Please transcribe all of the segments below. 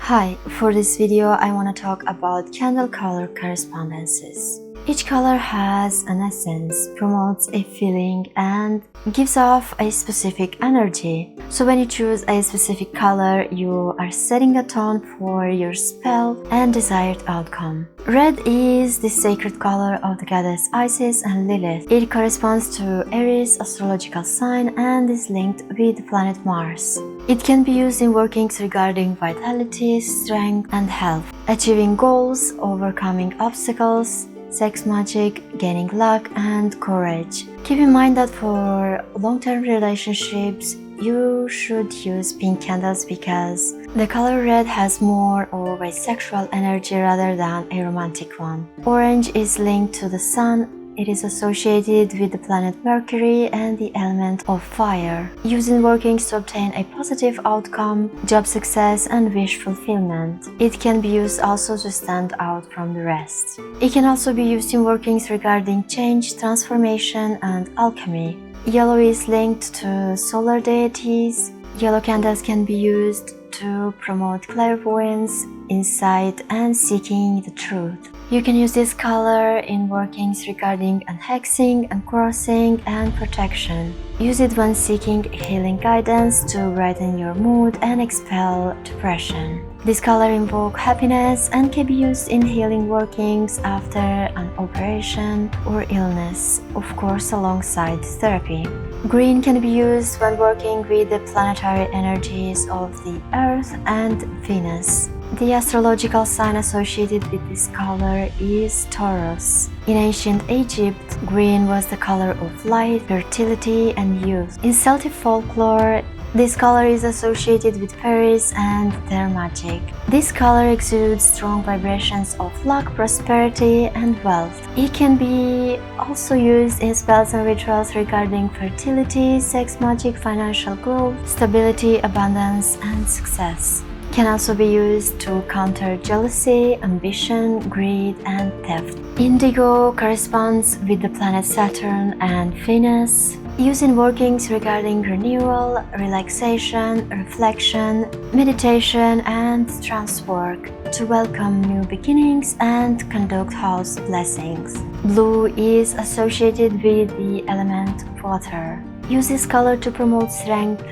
Hi, for this video I want to talk about candle color correspondences. Each color has an essence, promotes a feeling, and gives off a specific energy. So when you choose a specific color, you are setting a tone for your spell and desired outcome. Red is the sacred color of the goddess Isis and Lilith. It corresponds to Aries astrological sign and is linked with the planet Mars. It can be used in workings regarding vitality, strength, and health, achieving goals, overcoming obstacles, sex magic, gaining luck, and courage. Keep in mind that for long-term relationships, you should use pink candles because the color red has more of a sexual energy rather than a romantic one. Orange is linked to the sun. It is associated with the planet Mercury and the element of fire, used in workings to obtain a positive outcome, job success, and wish fulfillment. It can be used also to stand out from the rest. It can also be used in workings regarding change, transformation, and alchemy. Yellow is linked to solar deities. Yellow candles can be used to promote clairvoyance, insight, and seeking the truth. You can use this color in workings regarding unhexing, uncrossing, and protection. Use it when seeking healing guidance to brighten your mood and expel depression. This color invokes happiness and can be used in healing workings after an operation or illness, of course alongside therapy. Green can be used when working with the planetary energies of the Earth and Venus. The astrological sign associated with this color is Taurus. In ancient Egypt, green was the color of light, fertility, and youth. In Celtic folklore, this color is associated with fairies and their magic. This color exudes strong vibrations of luck, prosperity, and wealth. It can be also used in spells and rituals regarding fertility, sex magic, financial growth, stability, abundance, and success. It can also be used to counter jealousy, ambition, greed, and theft. Indigo corresponds with the planet Saturn and Venus, used in workings regarding renewal, relaxation, reflection, meditation, and trance work to welcome new beginnings and conduct house blessings. Blue is associated with the element water. Use this color to promote strength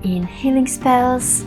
in healing spells.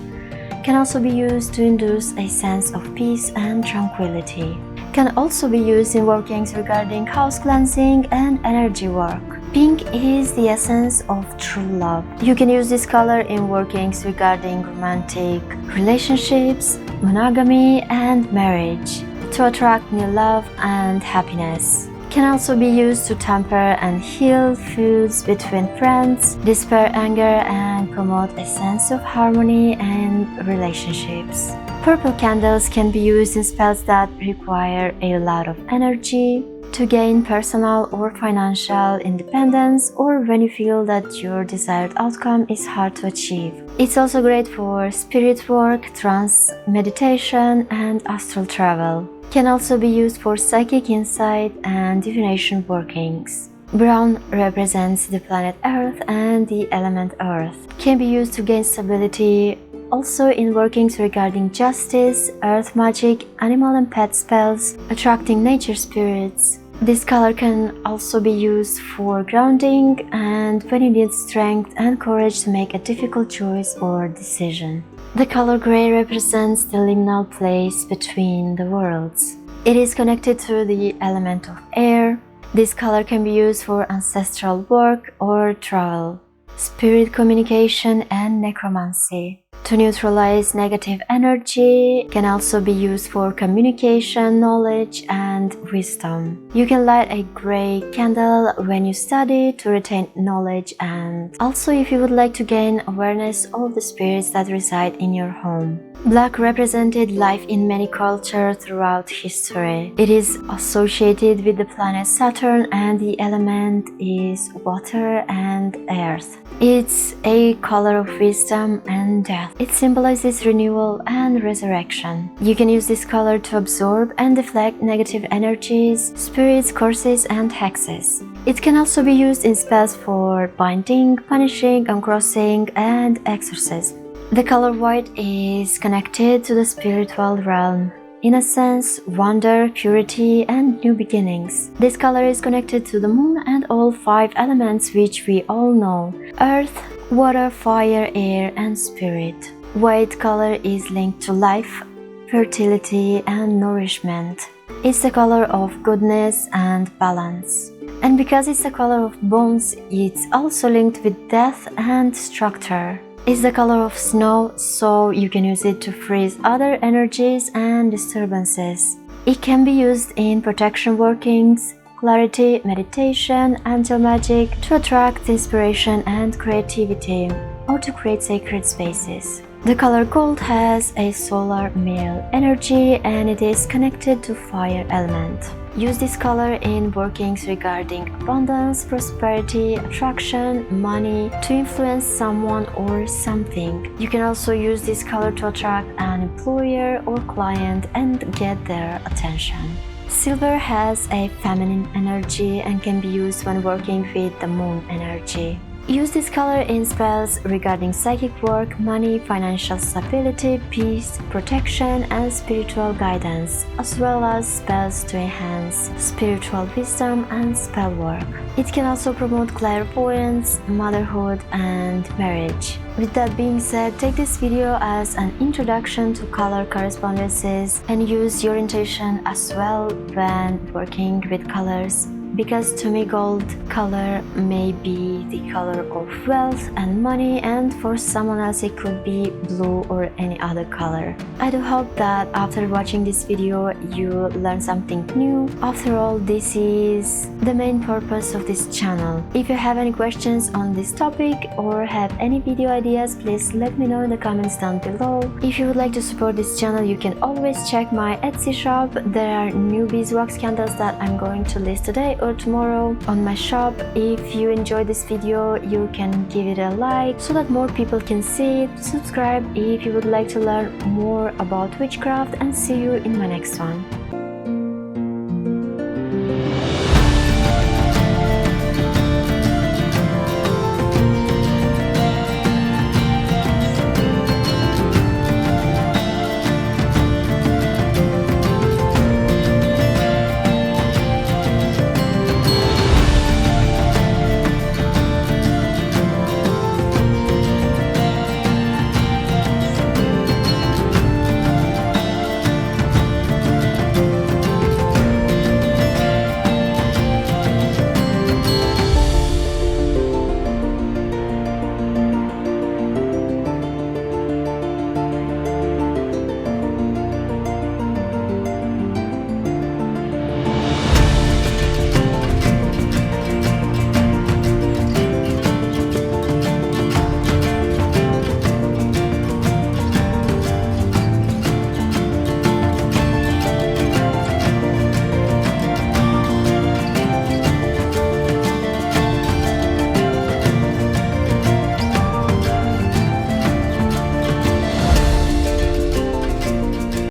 Can also be used to induce a sense of peace and tranquility. Can also be used in workings regarding house cleansing and energy work. Pink is the essence of true love. You can use this color in workings regarding romantic relationships, monogamy, and marriage to attract new love and happiness. Can also be used to temper and heal feuds between friends, dispel anger, and promote a sense of harmony and relationships. Purple candles can be used in spells that require a lot of energy to gain personal or financial independence, or when you feel that your desired outcome is hard to achieve. It's also great for spirit work, trance, meditation, and astral travel. Can also be used for psychic insight and divination workings. Brown represents the planet Earth and the element Earth. Can be used to gain stability, also in workings regarding justice, earth magic, animal and pet spells, attracting nature spirits. This color can also be used for grounding and when you need strength and courage to make a difficult choice or decision. The color gray represents the liminal place between the worlds. It is connected to the element of air. This color can be used for ancestral work or travel, spirit communication, and necromancy. To neutralize negative energy, can also be used for communication, knowledge, and wisdom. You can light a gray candle when you study to retain knowledge, and also if you would like to gain awareness of the spirits that reside in your home. Black represented life in many cultures throughout history. It is associated with the planet Saturn and the element is water and earth. It's a color of wisdom and death. It symbolizes renewal and resurrection. You can use this color to absorb and deflect negative energies, spirits, curses, and hexes. It can also be used in spells for binding, punishing, uncrossing, and exorcism. The color white is connected to the spiritual realm. In a sense, wonder, purity, and new beginnings. This color is connected to the moon and all 5 elements which we all know: earth, water, fire, air, and spirit. White color is linked to life, fertility, and nourishment. It's the color of goodness and balance. And because it's the color of bones, it's also linked with death and structure. It's the color of snow, so you can use it to freeze other energies and disturbances. It can be used in protection workings, clarity, meditation, angel magic, to attract inspiration and creativity, or to create sacred spaces. The color gold has a solar male energy and it is connected to fire element. Use this color in workings regarding abundance, prosperity, attraction, money, to influence someone or something. You can also use this color to attract an employer or client and get their attention. Silver has a feminine energy and can be used when working with the moon energy. Use this color in spells regarding psychic work, money, financial stability, peace, protection, and spiritual guidance, as well as spells to enhance spiritual wisdom and spell work. It can also promote clairvoyance, motherhood, and marriage. With that being said, take this video as an introduction to color correspondences and use your intuition as well when working with colors. Because to me gold color may be the color of wealth and money, and for someone else it could be blue or any other color. I do hope that after watching this video you learn something new. After all, this is the main purpose of this channel. If you have any questions on this topic or have any video ideas, please let me know in the comments down below. If you would like to support this channel, you can always check my Etsy shop. There are new beeswax candles that I'm going to list today or tomorrow on my shop. If you enjoyed this video, you can give it a like so that more people can see it. Subscribe if you would like to learn more about witchcraft, and see you in my next one.